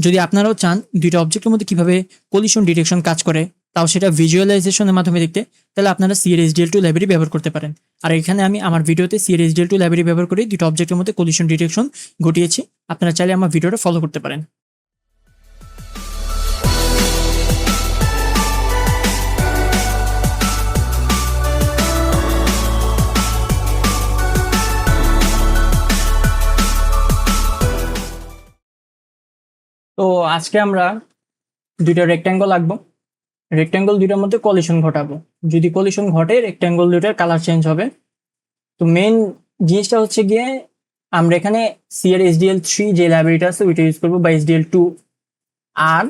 যদি আপনারাও চান দুইটা অবজেক্টের মধ্যে কিভাবে কলিশন ডিটেকশন কাজ করে, তাও সেটা ভিজুয়ালাইজেশনের মাধ্যমে দেখতে, তাহলে আপনারা CRSDL2 লাইব্রেরি ব্যবহার করতে পারেন। আর এখানে আমি আমার ভিডিওতে CRSDL2 লাইব্রেরি ব্যবহার করে দুটো অবজেক্টের মধ্যে কলিশন ডিটেকশন ঘটিয়েছি। আপনারা চাইলে আমার ভিডিওটা ফলো করতে পারেন। তো আজকে আমরা দুইটা রেক্ট্যাঙ্গল আঁকবো। রেক্ট্যাঙ্গল দুইটার মধ্যে কলিশন ঘটাবো। যদি কলিশন ঘটে রেক্ট্যাঙ্গল দুইটার কালার চেঞ্জ হবে। তো মেন জিনিসটা হচ্ছে গিয়ে আমরা এখানে CRSDL3 যে লাইব্রেরিটা আছে ওইটা ইউজ করবো, বা SDL2। আর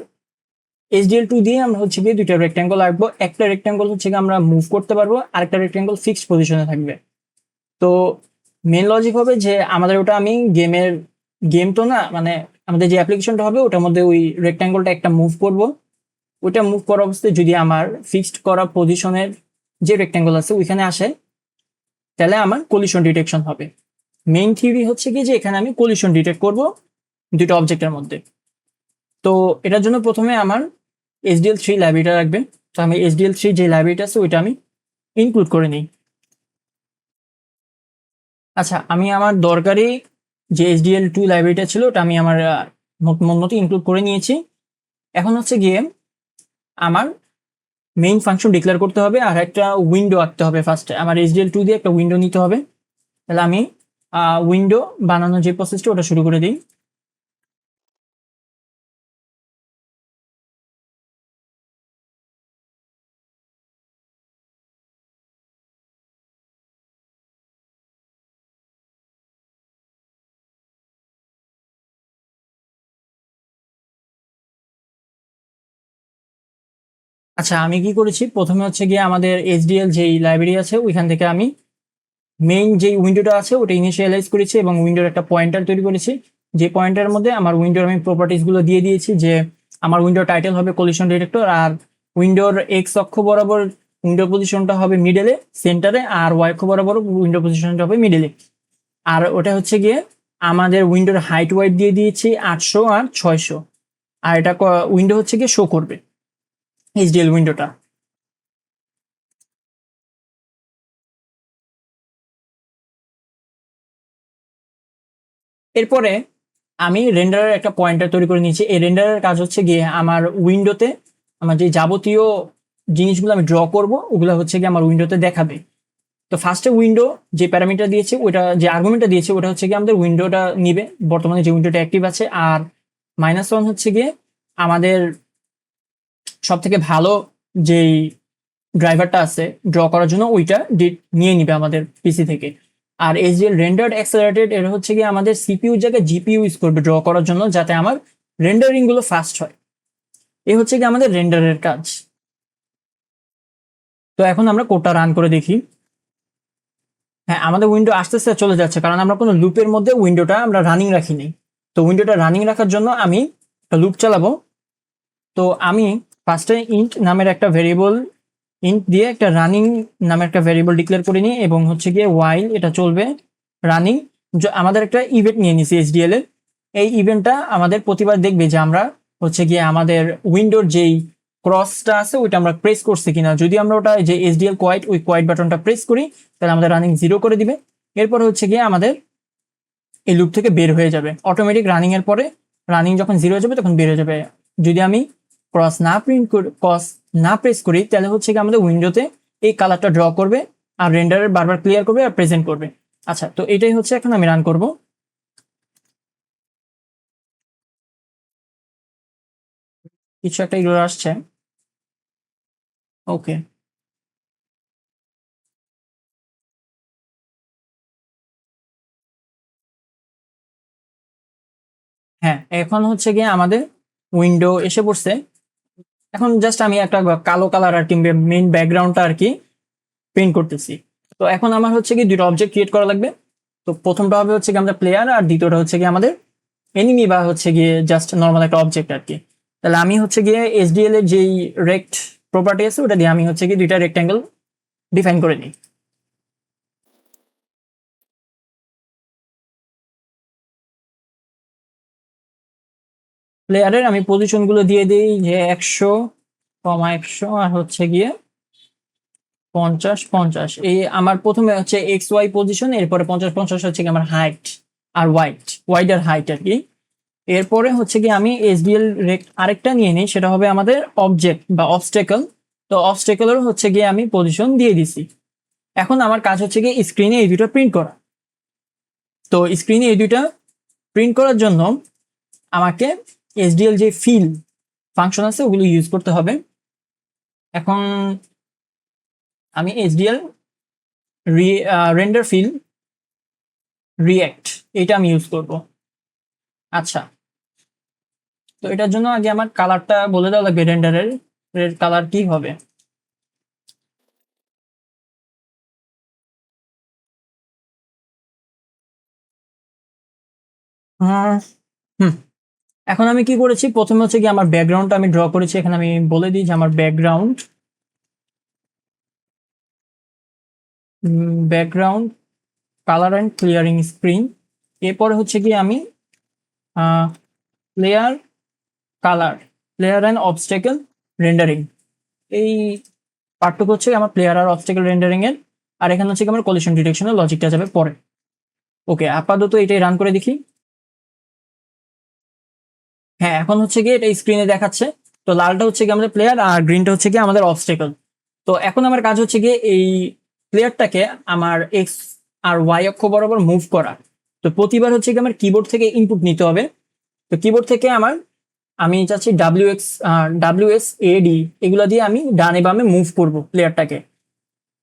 SDL2 দিয়ে আমরা হচ্ছে গিয়ে দুইটা রেক্ট্যাঙ্গল আঁকবো। একটা রেক্ট্যাঙ্গল হচ্ছে গিয়ে আমরা মুভ করতে পারবো, আর একটা রেক্ট্যাঙ্গল ফিক্সড পজিশনে থাকবে। তো মেন লজিক হবে যে আমাদের ওটা আমি গেম তো না, মানে আমাদের যে অ্যাপ্লিকেশনটা হবে ওটার মধ্যে ওই রেক্ট্যাঙ্গলটা একটা মুভ করব। ওইটা মুভ করা অবস্থায় যদি আমার ফিক্সড করা পজিশনের যে রেক্ট্যাঙ্গল আছে ওইখানে আসে, তাহলে আমার কলিশন ডিটেকশন হবে। মেইন থিওরি হচ্ছে কি যে এখানে আমি কলিশন ডিটেক্ট করব দুটো অবজেক্টের মধ্যে। তো এটার জন্য প্রথমে আমার SDL3 লাইব্রেরিটা রাখবে। তো আমি SDL3 যে লাইব্রেরিটা আছে ওইটা আমি ইনক্লুড করে নিই। আচ্ছা, আমি আমার দরকারি যে SDL2 লাইব্রেরিটা ছিল ওটা আমি আমার মন মতো ইনক্লুড করে নিয়েছি। এখন হচ্ছে গিয়ে আমার মেইন ফাংশন ডিক্লেয়ার করতে হবে, আর একটা উইন্ডো আঁকতে হবে। ফার্স্টে আমার SDL2 দিয়ে একটা উইন্ডো নিতে হবে। তাহলে আমি উইন্ডো বানানোর যে প্রসেসটা ওটা শুরু করে দিই। আচ্ছা, আমি কি করেছি, প্রথমে হচ্ছে গিয়ে আমাদের SDL যেই লাইব্রেরি আছে ওইখান থেকে আমি মেইন যে উইন্ডোটা আছে ওটা ইনিশিয়ালাইজ করেছি এবং উইন্ডোর একটা পয়েন্টার তৈরি করেছি। যে পয়েন্টারের মধ্যে আমার উইন্ডোর আমি প্রপার্টিস গুলো দিয়ে দিয়েছি যে আমার উইন্ডো টাইটেল হবে কলিশন ডিটেক্টর, আর উইন্ডোর এক্স অক্ষ বরাবর উইন্ডো পজিশনটা হবে মিডলে সেন্টারে, আর ওয়াই অক্ষ বরাবর উইন্ডো পজিশনটা হবে মিডলে। আর ওটা হচ্ছে গিয়ে আমাদের উইন্ডোর হাইট ওয়াইড দিয়ে দিয়েছি 800 আর 600। আর এটা উইন্ডো হচ্ছে গিয়ে শো করবে HDL উইন্ডোটা। এরপরে আমি রেন্ডারের একটা পয়েন্টার তৈরি করে নিয়েছি। এই রেন্ডারের কাজ হচ্ছে গিয়ে আমার উইন্ডোতে আমার যে যাবতীয় জিনিসগুলো আমি ড্র করব ওগুলো হচ্ছে গিয়ে আমার উইন্ডোতে দেখাবে। তো ফার্স্টে উইন্ডো যে প্যারামিটার দিয়েছে ওইটা, যে আর্গুমেন্টটা দিয়েছে ওটা হচ্ছে গিয়ে আমাদের উইন্ডোটা নিবে, বর্তমানে যে উইন্ডোটা অ্যাক্টিভ আছে। আর -1 হচ্ছে গিয়ে আমাদের সব থেকে ভালো যেই ড্রাইভারটা আছে ড্র করার জন্য ওইটা নিয়ে নিবে আমাদের পিসি থেকে। আর SDL রেন্ডার্ড অ্যাক্সেলারেটেড এটা হচ্ছে গিয়ে আমাদের CPU জায়গায় GPU ইউজ করবে ড্র করার জন্য, যাতে আমার রেন্ডারিং গুলো ফাস্ট হয়। এই হচ্ছে গিয়ে আমাদের রেন্ডারের কাজ। তো এখন আমরা কোডটা রান করে দেখি। হ্যাঁ, আমাদের উইন্ডো আস্তে আস্তে চলে যাচ্ছে, কারণ আমরা কোনো লুপের মধ্যে উইন্ডোটা আমরা রানিং রাখিনি। তো উইন্ডোটা রানিং রাখার জন্য আমি একটা লুপ চালাবো। তো আমি ফার্স্টে ইন্ট নামের একটা ভেরিয়েবল ইন্ট দিয়ে একটা রানিং নামের একটা ভেরিয়েবল ডিক্লেয়ার করে নিই, এবং হচ্ছে গিয়ে ওয়াইল এটা চলবে রানিং। আমাদের একটা ইভেন্ট নিয়ে নিছি SDL এর। এই ইভেন্টটা আমাদের প্রতিবার দেখবে যে আমরা হচ্ছে গিয়ে আমাদের উইন্ডোর যেই ক্রসটা আছে ওইটা আমরা প্রেস করছি কিনা। যদি আমরা ওটা যে SDL কোয়াইট ওই কোয়াইট বাটনটা প্রেস করি তাহলে আমাদের রানিং 0 করে দিবে। এরপর হচ্ছে গিয়ে আমাদের এই লুপ থেকে বের হয়ে যাবে অটোমেটিক। রানিং এর পরে রানিং যখন 0 হয়ে যাবে তখন বের হয়ে যাবে। যদি আমি ক্রস না প্রেস করি তাহলে হচ্ছে কি আমাদের উইন্ডোতে এই কালারটা ড্র করবে আর রেন্ডারের বারবার ক্লিয়ার করবে আর প্রেজেন্ট করবে। আচ্ছা, তো এটাই হচ্ছে এখন আমি রান করব। কিছু একটা এরর আসছে। ওকে, হ্যাঁ, এখন হচ্ছে গিয়ে আমাদের উইন্ডো এসে পড়ছে। এখন জাস্ট আমি একটা কালো কালার আর কি মেইন ব্যাকগ্রাউন্ডটা আর কি পেইন্ট করতেছি। তো এখন আমার হচ্ছে কি দুটো অবজেক্ট ক্রিয়েট করা লাগবে। তো প্রথমটা হবে হচ্ছে কি আমাদের প্লেয়ার, আর দ্বিতীয়টা হচ্ছে কি আমাদের এনিমি, বা হচ্ছে গিয়ে জাস্ট নর্মাল একটা অবজেক্ট আর কি। তাহলে আমি হচ্ছে গিয়ে SDL এর যেই রেক্ট প্রপার্টি আছে ওটা দিয়ে আমি হচ্ছে গিয়ে দুইটা রেক্ট্যাঙ্গেল ডিফাইন করে নিই। প্লেয়ারের আমি পজিশন গুলো দিয়ে দিই যে 100, 100 আর হচ্ছে গিয়ে 50, 50। এই আমার প্রথমে হচ্ছে এক্স ওয়াই পজিশন, এরপরে 50, 50 হচ্ছে গিয়ে আমার হাইট আর ওয়াইড আর হাইট আর কি। এরপরে হচ্ছে কি আমি এসডিএল আরেকটা নিয়ে নিই, সেটা হবে আমাদের অবজেক্ট বা অবস্টেকল। তো অবস্টেকলের হচ্ছে গিয়ে আমি পজিশন দিয়ে দিছি। এখন আমার কাজ হচ্ছে গিয়ে স্ক্রিনে এই দুটো প্রিন্ট করা। তো স্ক্রিনে এই দুইটা প্রিন্ট করার জন্য আমাকে এসডিএল যে ফিল ফাংশন আছে ওগুলো ইউজ করতে হবে। এখন আমি এসডিএল রেন্ডার ফিল রিঅ্যাক্ট এটা আমি ইউজ করব। আচ্ছা, তো এটার জন্য আগে আমার কালারটা বলে দেওয়া লাগবে। রেন্ডারের কালার কি হবে? হুম, এখন আমি কি করেছি, প্রথমে হচ্ছে কি আমার ব্যাকগ্রাউন্ডটা আমি ড্র করেছি। এখানে আমি বলে দিই যে আমার background colour and clearing screen. এরপরে হচ্ছে কি আমি player colour player and obstacle rendering, এই পার্টটুকু হচ্ছে আমার প্লেয়ার আর অবস্টেকল রেন্ডারিং এর। আর এখানে হচ্ছে কি আমার কলিশন ডিটেকশনের লজিকটা যাবে পরে। ওকে, আপাতত এটাই রান করে দেখি। হ্যাঁ, এখন হচ্ছে গিয়ে এটা স্ক্রিনে দেখাচ্ছে। তো লালটা হচ্ছে কি আমাদের প্লেয়ার আর গ্রিনটা হচ্ছে কি আমাদের অবস্টেকল। তো এখন আমার কাজ হচ্ছে গিয়ে এই প্লেয়ারটাকে আমার এক্স আর ওয়াই অক্ষ বরাবর মুভ করা। তো প্রতিবার হচ্ছে কি আমার কিবোর্ড থেকে ইনপুট নিতে হবে। তো কিবোর্ড থেকে আমি চাচ্ছি WS, WS, AD এগুলো দিয়ে আমি ডানে বামে মুভ করব প্লেয়ারটাকে।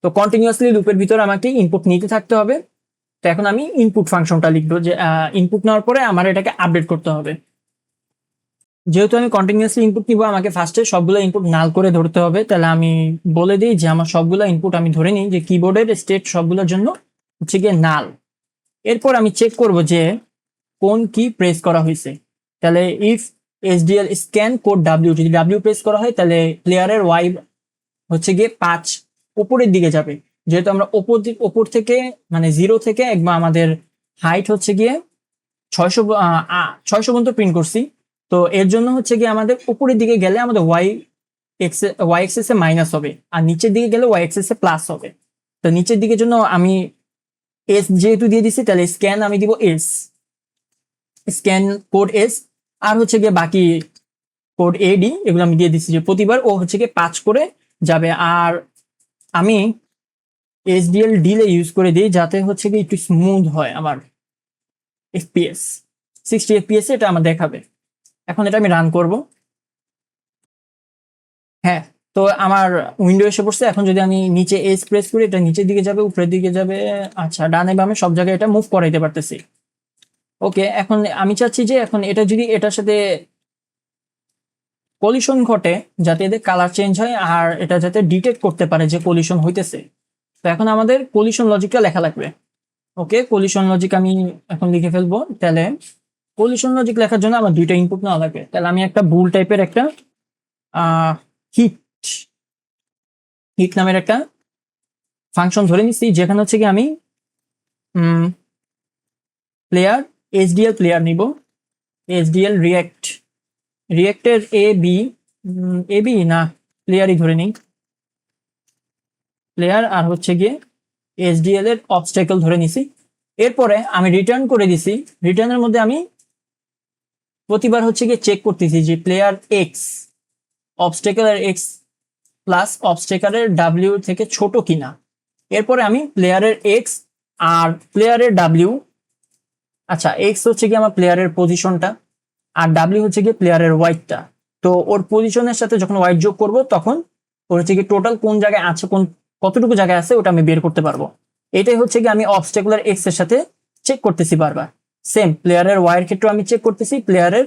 তো কন্টিনিউয়াসলি লুপের ভিতরে আমাকে ইনপুট নিতে থাকতে হবে। তো এখন আমি ইনপুট ফাংশনটা লিখবো, যে ইনপুট নেওয়ার পরে আমার এটাকে আপডেট করতে হবে। যেহেতু আমি কন্টিনিউয়াসলি ইনপুট নিব, আমাকে ফার্স্টে সবগুলো ইনপুট নাল করে ধরতে হবে। তাহলে আমি বলে দিই যে আমার সবগুলো ইনপুট আমি ধরে নিই যে কিবোর্ডের স্টেট সবগুলোর জন্য হচ্ছে গিয়ে নাল। এরপর আমি চেক করব যে কোন কি প্রেস করা হয়েছে। তাহলে if SDL scan code W, যদি ডাব্লিউ প্রেস করা হয় তাহলে প্লেয়ারের ওয়াই হচ্ছে গিয়ে 5 উপরের দিকে যাবে। যেহেতু আমরা ওপর থেকে মানে 0 থেকে একবার আমাদের হাইট হচ্ছে গিয়ে 600 পর্যন্ত প্রিন্ট করছি। তো এর জন্য হচ্ছে গিয়ে আমাদের উপরের দিকে গেলে আমাদের ওয়াই এক্সেস এ মাইনাস হবে, আর নিচের দিকে গেলে ওয়াই এক্সেস এ প্লাস হবে। তো নিচের দিকের জন্য আমি এস যেহেতু দিয়ে দিছি, তাহলে স্ক্যান আমি দিব স্ক্যান কোড এস। আর হচ্ছে গিয়ে বাকি কোড এডি এগুলো আমি দিয়ে দিচ্ছি, যে প্রতিবার ও হচ্ছে গিয়ে 5 করে যাবে। আর আমি এসডিএল ডিলে ইউজ করে দিই যাতে হচ্ছে গিয়ে একটু স্মুথ হয় আমার এফপিএস। 60 FPS এটা আমার দেখাবে। এখন এটা আমি রান করব। হ্যাঁ, তো আমার উইন্ডো এসে পড়ছে। এখন যদি আমি নিচে এস প্রেস করি, এটা নিচের দিকে যাবে, উপরের দিকে যাবে। আচ্ছা, ডানে বামে সব জায়গায় এটা মুভ করাইতে পারতেছি। ওকে, এখন আমি চাচ্ছি যে এখন এটা যদি এটার সাথে কলিশন ঘটে, যাতে এদের কালার চেঞ্জ হয় আর এটা যাতে ডিটেক্ট করতে পারে যে কলিশন হইতেছে। তো এখন আমাদের কলিশন লজিকটা লেখা লাগবে। ওকে, কলিশন লজিক আমি এখন লিখে ফেলবো। তাহলে কলিশন লজিক লেখার জন্য আমার দুইটা ইনপুট নেওয়া লাগবে। তাহলে আমি একটা বুল টাইপের একটা হিট হিট নামের একটা ফাংশন ধরে নিচ্ছি, যেখানে হচ্ছে কি আমি প্লেয়ার এসডিএল প্লেয়ার নিব। এসডিএল রিয়েক্টের এ বি না, প্লেয়ারই ধরে নিই। প্লেয়ার আর হচ্ছে গিয়ে এসডিএল এর অবস্টেকল ধরে নিছি। এরপরে আমি রিটার্ন করে দিছি। রিটার্নের মধ্যে আমি প্রতিবার হচ্ছে গিয়ে চেক করতেছি যে প্লেয়ার এক্স অবস্টেকলের এক্স প্লাস অবস্টেকলের ডাব্লিউ থেকে ছোট কিনা। এরপরে আমি প্লেয়ারের এক্স আর প্লেয়ারের ডাব্লিউ, আচ্ছা এক্স হচ্ছে কি আমার প্লেয়ারের পজিশনটা, আর ডাব্লিউ হচ্ছে কি প্লেয়ারের ওয়াইটটা। তো ওর পজিশনের সাথে যখন ওয়াইট যোগ করব, তখন ওর হচ্ছে কি টোটাল কোন জায়গায় আছে, কতটুকু জায়গায় আছে ওটা আমি বের করতে পারবো। এটাই হচ্ছে কি আমি অবস্টেকুলার এক্স এর সাথে চেক করতেছি বারবার। সেম প্লেয়ারের ওয়াই এর ক্ষেত্রে আমি চেক করতেছি, প্লেয়ারের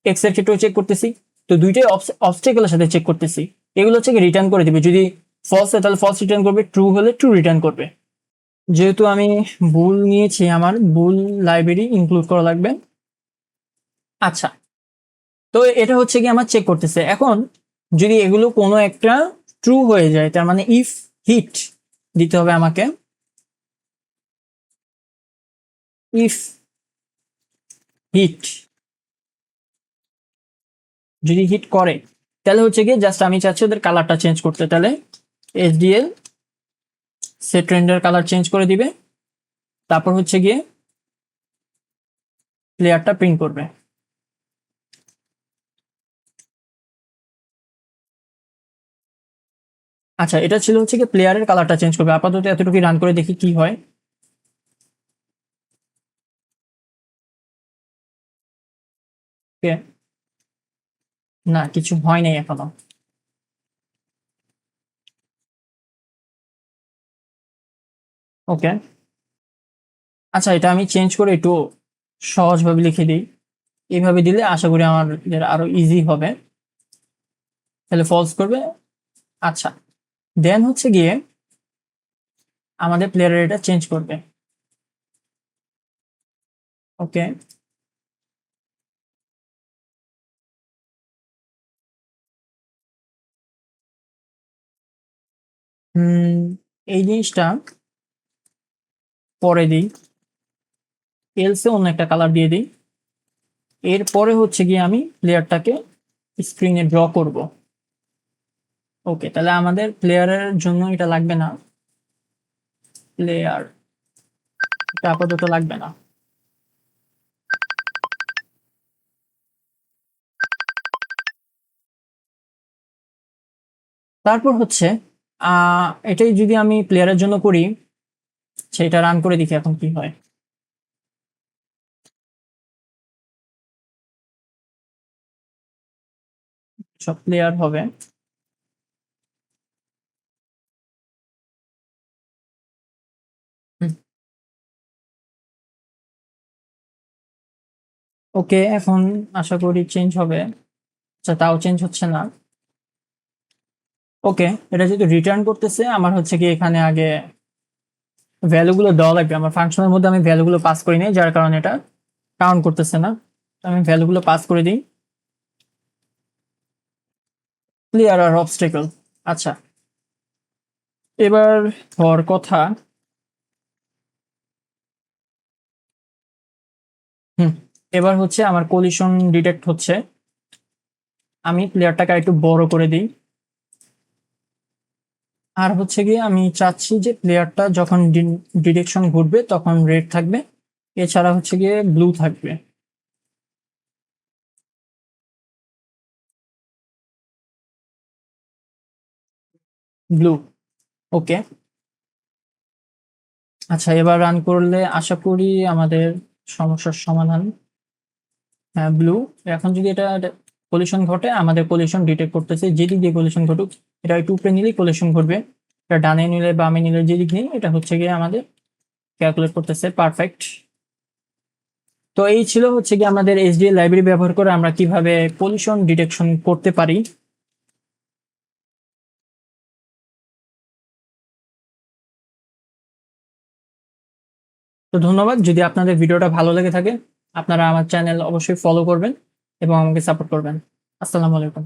এক্স এর ক্ষেত্রেও চেক করতেছি। তো দুইটাই অবস্টেকুলার সাথে চেক করতেছি। এগুলো হচ্ছে কি রিটার্ন করে দিবে। যদি ফলস হয় তাহলে ফলস রিটার্ন করবে, ট্রু হলে ট্রু রিটার্ন করবে। যেহেতু আমি বুল নিয়েছি, আমার বুল লাইব্রেরি ইনক্লুড করা লাগবে। আচ্ছা, তো এটা হচ্ছে কি আমার চেক করতেছে। এখন যদি এগুলো কোনো একটা ট্রু হয়ে যায়, তার মানে ইফ হিট দিতে হবে আমাকে। ইফ হিট যদি হিট করে তাহলে হচ্ছে গিয়ে জাস্ট আমি চাচ্ছি ওদের কালারটা চেঞ্জ করতে, তাহলে HDL set render colour change করে দিবে, তারপর হচ্ছে গিয়ে প্লেয়ারটা প্রিন্ট করবে। আচ্ছা, এটা ছিল হচ্ছে কি প্লেয়ারের কালারটা চেঞ্জ করবে। আপাতত এতটুকু রান করে দেখি কি হয়। ওকে, না কিছু হয় নাই এখনো। ওকে, আচ্ছা এটা আমি চেঞ্জ করে একটু সহজভাবে লিখে দিই। এইভাবে দিলে আশা করি আমাদের আরো ইজি হবে। তাহলে ফলস করবে। আচ্ছা, দেন হচ্ছে গিয়ে আমাদের প্লেয়ারের এটা চেঞ্জ করবে। ওকে, এই জিনিসটা পরে দিই, এলসে অন্য একটা কালার দিয়ে দিই। এরপরে হচ্ছে গিয়ে আমি প্লেয়ারটাকে স্ক্রিনে ড্র করব। ওকে, তাহলে আমাদের প্লেয়ারের জন্য এটা লাগবে না, প্লেয়ার এটা আপাতত লাগবে না। তারপর হচ্ছে এটাই যদি আমি প্লেয়ারের জন্য করি, সেটা রান করে দেখি এখন কি হয়। সব প্লেয়ার হবে। ওকে, এখন আশা করি চেঞ্জ হবে। আচ্ছা, তাও চেঞ্জ হচ্ছে না। ওকে, এটা যেহেতু রিটার্ন করতেছে, আমার হচ্ছে কি এখানে আগে ভ্যালুগুলো দেওয়া লাগবে। আমার ফাংশনের মধ্যে আমি ভ্যালুগুলো পাস করি নাই, যার কারণে এটা কাউন্ট করতেছে না। তো আমি ভ্যালুগুলো পাস করে দিই। ক্লিয়ার আর অবস্টেকল। আচ্ছা, এবার হওয়ার কথা। হুম, এবার হচ্ছে আমার কলিশন ডিটেক্ট হচ্ছে। আমি প্লেয়ারটাকে একটু বড় করে দিই। আর হচ্ছে গিয়ে আমি চাচ্ছি যে প্লেয়ারটা যখন ডিরেকশন ঘুরবে তখন রেড থাকবে, এছাড়া হচ্ছে গিয়ে ব্লু থাকবে। ব্লু। ওকে, আচ্ছা এবার রান করলে আশা করি আমাদের সমস্যার সমাধান। হ্যাঁ, ব্লু। এখন যদি এটা কলিশন ঘটে, আমাদের কলিশন ডিটেক্ট করতেছে, যেদিক দিয়ে কলিশন ঘটুক এটা একটু উপরে নিলেই কলিশন ঘটবে। এটা ডানে নিলে বামে নিলে যেদিক নিয়ে এটা হচ্ছে গিয়ে আমাদের ক্যালকুলেট করতেছে। পারফেক্ট। তো এই ছিল হচ্ছে গিয়ে আমাদের এইচডিএল লাইব্রেরি ব্যবহার করে আমরা কিভাবে কলিশন ডিটেকশন করতে পারি। তো ধন্যবাদ। যদি আপনাদের ভিডিওটা ভালো লেগে থাকে, আপনারা আমার চ্যানেল অবশ্যই ফলো করবেন এবং আমাকে সাপোর্ট করবেন। আসসালামু আলাইকুম।